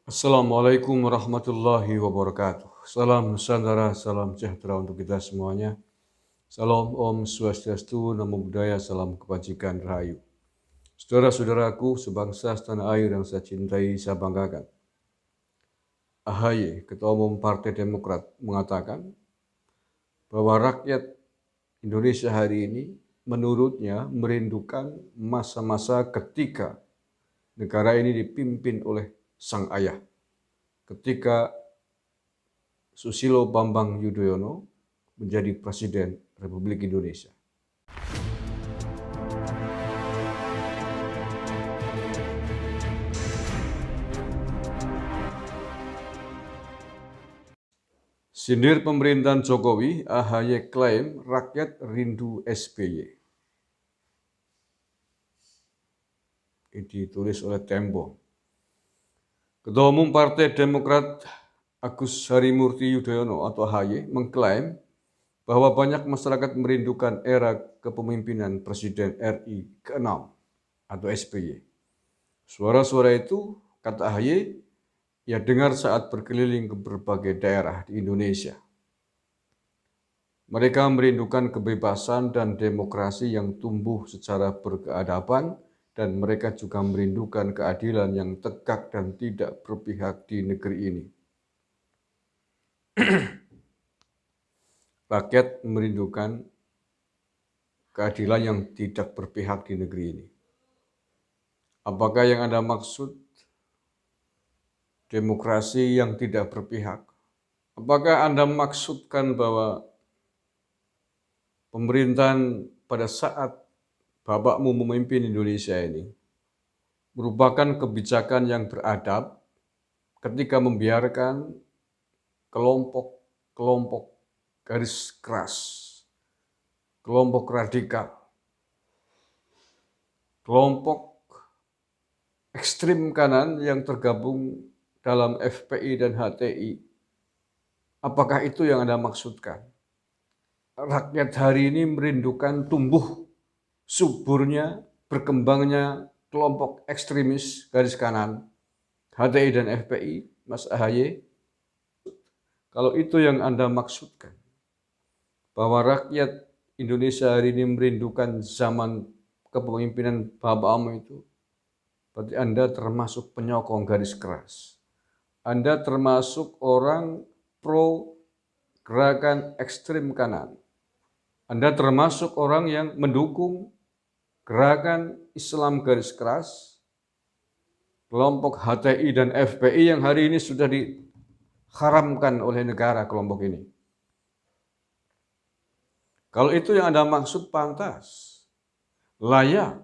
Assalamualaikum warahmatullahi wabarakatuh. Salam Nusantara, salam sejahtera untuk kita semuanya. Salam Om Swastiastu, Namo Buddhaya, salam kebajikan rahayu. Saudara-saudaraku sebangsa setanah air yang saya cintai, saya banggakan. AHY, Ketua Umum Partai Demokrat, mengatakan bahwa rakyat Indonesia hari ini menurutnya merindukan masa-masa ketika negara ini dipimpin oleh sang ayah. Ketika Susilo Bambang Yudhoyono menjadi Presiden Republik Indonesia. Sindir pemerintahan Jokowi, AHY klaim rakyat rindu SBY. Ini ditulis oleh Tempo. Ketua Umum Partai Demokrat Agus Harimurti Yudhoyono atau AHY mengklaim bahwa banyak masyarakat merindukan era kepemimpinan Presiden RI ke-6 atau SBY. Suara-suara itu, kata AHY, ia dengar saat berkeliling ke berbagai daerah di Indonesia. Mereka merindukan kebebasan dan demokrasi yang tumbuh secara berkeadaban, dan mereka juga merindukan keadilan yang tegak dan tidak berpihak di negeri ini. Rakyat merindukan keadilan yang tidak berpihak di negeri ini. Apakah yang Anda maksud demokrasi yang tidak berpihak? Apakah Anda maksudkan bahwa pemerintahan pada saat bapakmu memimpin Indonesia ini merupakan kebijakan yang beradab ketika membiarkan kelompok garis keras, kelompok radikal, kelompok ekstrim kanan yang tergabung dalam FPI dan HTI. Apakah itu yang Anda maksudkan? Rakyat hari ini merindukan tumbuh suburnya, berkembangnya kelompok ekstremis garis kanan, HTI dan FPI, Mas AHY. Kalau itu yang Anda maksudkan, bahwa rakyat Indonesia hari ini merindukan zaman kepemimpinan bapakmu itu, berarti Anda termasuk penyokong garis keras. Anda termasuk orang pro gerakan ekstrim kanan. Anda termasuk orang yang mendukung gerakan Islam garis keras, kelompok HTI dan FPI yang hari ini sudah diharamkan oleh negara kelompok ini. Kalau itu yang Anda maksud, pantas, layak.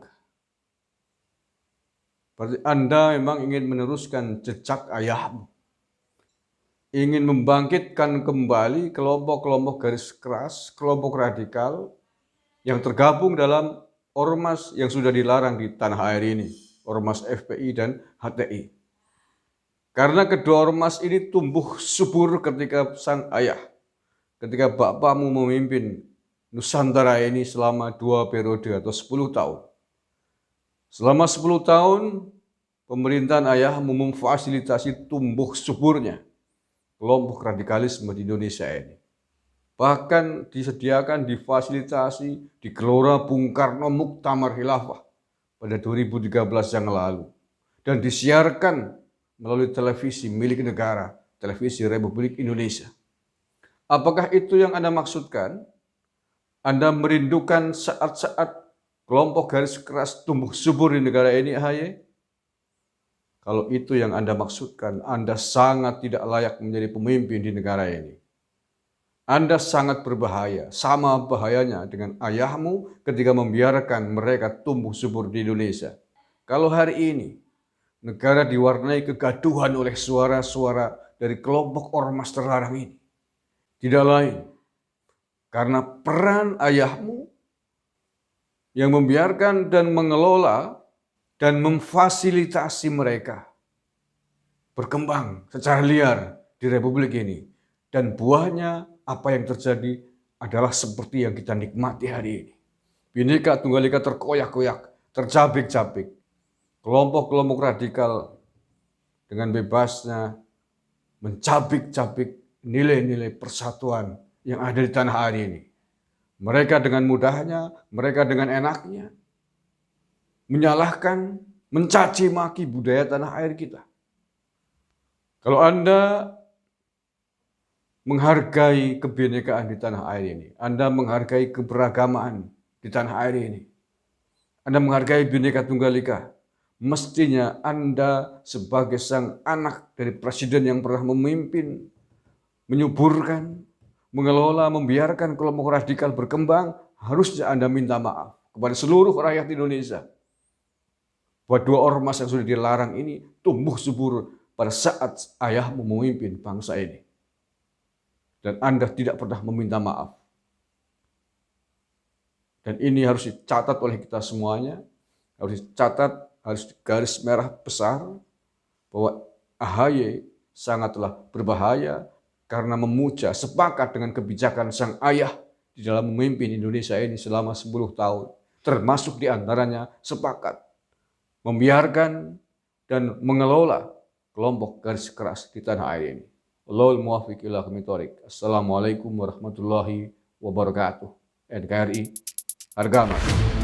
Berarti Anda memang ingin meneruskan jejak ayahmu. Ingin membangkitkan kembali kelompok-kelompok garis keras, kelompok radikal yang tergabung dalam ormas yang sudah dilarang di tanah air ini, ormas FPI dan HTI. Karena kedua ormas ini tumbuh subur ketika sang ayah, ketika bapakmu memimpin Nusantara ini selama 2 periode atau 10 tahun. Selama 10 tahun, pemerintahan ayahmu memfasilitasi tumbuh suburnya kelompok radikalisme di Indonesia ini. Bahkan disediakan, difasilitasi di Gelora Bung Karno Muktamar Khilafah pada 2013 yang lalu. Dan disiarkan melalui televisi milik negara, televisi Republik Indonesia. Apakah itu yang Anda maksudkan? Anda merindukan saat-saat kelompok garis keras tumbuh subur di negara ini, AHY? Kalau itu yang Anda maksudkan, Anda sangat tidak layak menjadi pemimpin di negara ini. Anda sangat berbahaya, sama bahayanya dengan ayahmu ketika membiarkan mereka tumbuh subur di Indonesia. Kalau hari ini negara diwarnai kegaduhan oleh suara-suara dari kelompok ormas terlarang ini, tidak lain karena peran ayahmu yang membiarkan dan mengelola dan memfasilitasi mereka berkembang secara liar di Republik ini. Dan buahnya apa yang terjadi adalah seperti yang kita nikmati hari ini. Bhinneka Tunggal Ika terkoyak-koyak, tercabik-cabik. Kelompok-kelompok radikal dengan bebasnya mencabik-cabik nilai-nilai persatuan yang ada di tanah air ini. Mereka dengan mudahnya, mereka dengan enaknya menyalahkan, mencaci maki budaya tanah air kita. Kalau Anda menghargai kebinekaan di tanah air ini, Anda menghargai keberagaman di tanah air ini, Anda menghargai Bhinneka Tunggal Ika, mestinya Anda sebagai sang anak dari presiden yang pernah memimpin, menyuburkan, mengelola, membiarkan kelompok radikal berkembang, harusnya Anda minta maaf kepada seluruh rakyat Indonesia bahwa dua ormas yang sudah dilarang ini tumbuh subur pada saat ayahmu memimpin bangsa ini. Dan Anda tidak pernah meminta maaf. Dan ini harus dicatat oleh kita semuanya, harus dicatat, harus garis merah besar, bahwa AHY sangatlah berbahaya karena memuja, sepakat dengan kebijakan sang ayah di dalam memimpin Indonesia ini selama 10 tahun. Termasuk diantaranya sepakat membiarkan dan mengelola kelompok garis keras di tanah air ini. Wallahul muwaffiq ila aqwamit thoriq. Assalamualaikum warahmatullahi wabarakatuh. NKRI harga mati.